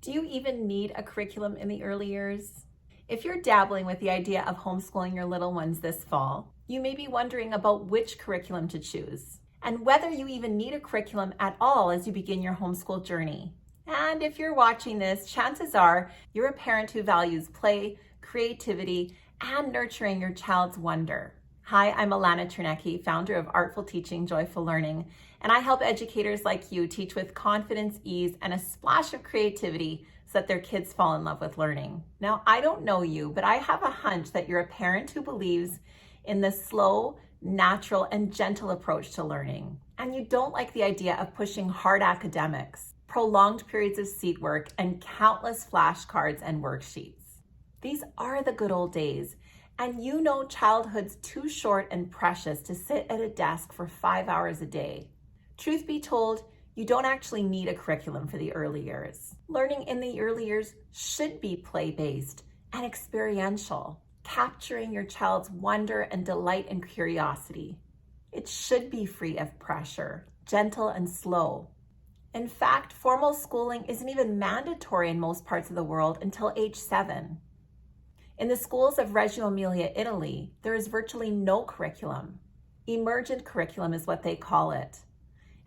Do you even need a curriculum in the early years? If you're dabbling with the idea of homeschooling your little ones this fall, you may be wondering about which curriculum to choose and whether you even need a curriculum at all as you begin your homeschool journey. And if you're watching this, chances are you're a parent who values play, creativity, and nurturing your child's wonder. Hi, I'm Alana Ternecki, founder of Artful Teaching, Joyful Learning, and I help educators like you teach with confidence, ease, and a splash of creativity so that their kids fall in love with learning. Now, I don't know you, but I have a hunch that you're a parent who believes in the slow, natural, and gentle approach to learning. And you don't like the idea of pushing hard academics, prolonged periods of seat work, and countless flashcards and worksheets. These are the good old days, and you know childhood's too short and precious to sit at a desk for 5 hours a day. Truth be told, you don't actually need a curriculum for the early years. Learning in the early years should be play-based and experiential, capturing your child's wonder and delight and curiosity. It should be free of pressure, gentle and slow. In fact, formal schooling isn't even mandatory in most parts of the world until age 7. In the schools of Reggio Emilia, Italy, there is virtually no curriculum. Emergent Curriculum is what they call it.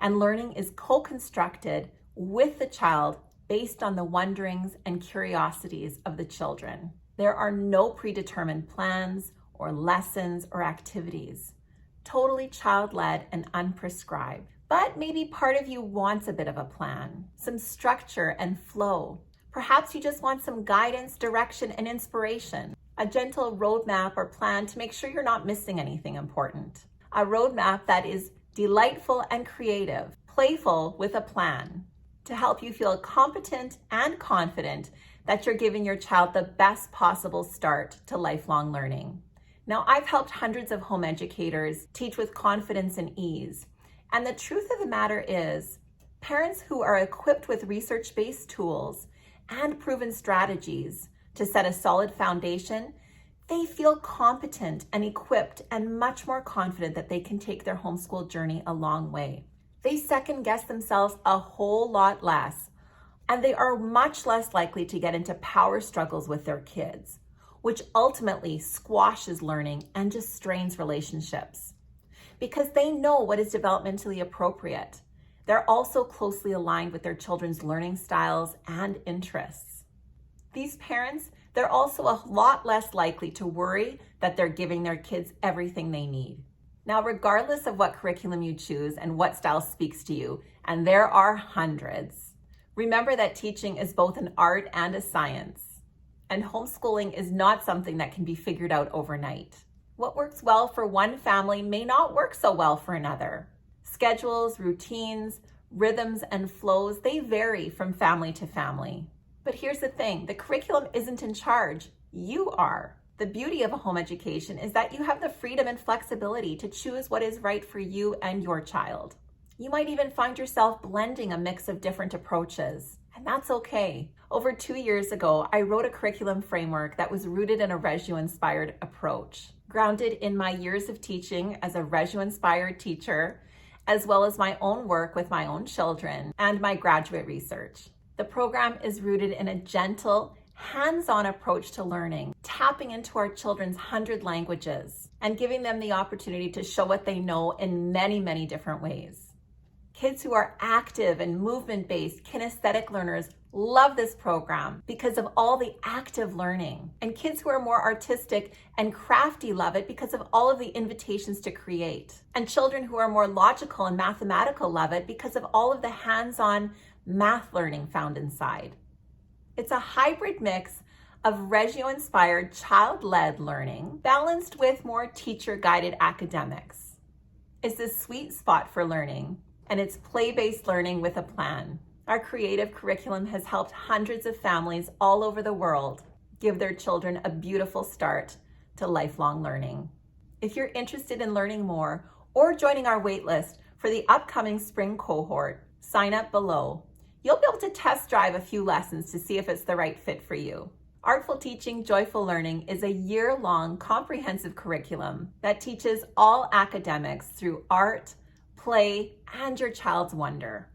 And learning is co-constructed with the child based on the wonderings and curiosities of the children. There are no predetermined plans or lessons or activities. Totally child-led and unprescribed. But maybe part of you wants a bit of a plan, some structure and flow. Perhaps you just want some guidance, direction, and inspiration. A gentle roadmap or plan to make sure you're not missing anything important. A roadmap that is delightful and creative, playful with a plan, to help you feel competent and confident that you're giving your child the best possible start to lifelong learning. Now, I've helped hundreds of home educators teach with confidence and ease. And the truth of the matter is, parents who are equipped with research-based tools and proven strategies to set a solid foundation, they feel competent and equipped and much more confident that they can take their homeschool journey a long way. They second guess themselves a whole lot less, and they are much less likely to get into power struggles with their kids, which ultimately squashes learning and just strains relationships. Because they know what is developmentally appropriate. They're also closely aligned with their children's learning styles and interests. These parents, they're also a lot less likely to worry that they're giving their kids everything they need. Now, regardless of what curriculum you choose and what style speaks to you, and there are hundreds, remember that teaching is both an art and a science. And homeschooling is not something that can be figured out overnight. What works well for one family may not work so well for another. Schedules, routines, rhythms, and flows, they vary from family to family. But here's the thing, the curriculum isn't in charge, you are. The beauty of a home education is that you have the freedom and flexibility to choose what is right for you and your child. You might even find yourself blending a mix of different approaches, and that's okay. Over 2 years ago, I wrote a curriculum framework that was rooted in a Reggio-inspired approach, grounded in my years of teaching as a Reggio-inspired teacher, as well as my own work with my own children and my graduate research. The program is rooted in a gentle, hands-on approach to learning, tapping into our children's 100 languages and giving them the opportunity to show what they know in many, many different ways. Kids who are active and movement-based, kinesthetic learners love this program because of all the active learning. And kids who are more artistic and crafty love it because of all of the invitations to create. And children who are more logical and mathematical love it because of all of the hands-on math learning found inside. It's a hybrid mix of Reggio-inspired child-led learning balanced with more teacher-guided academics. It's the sweet spot for learning, and it's play-based learning with a plan. Our creative curriculum has helped hundreds of families all over the world give their children a beautiful start to lifelong learning. If you're interested in learning more or joining our waitlist for the upcoming spring cohort, sign up below. You'll be able to test drive a few lessons to see if it's the right fit for you. Artful Teaching, Joyful Learning is a year-long comprehensive curriculum that teaches all academics through art, play, and your child's wonder.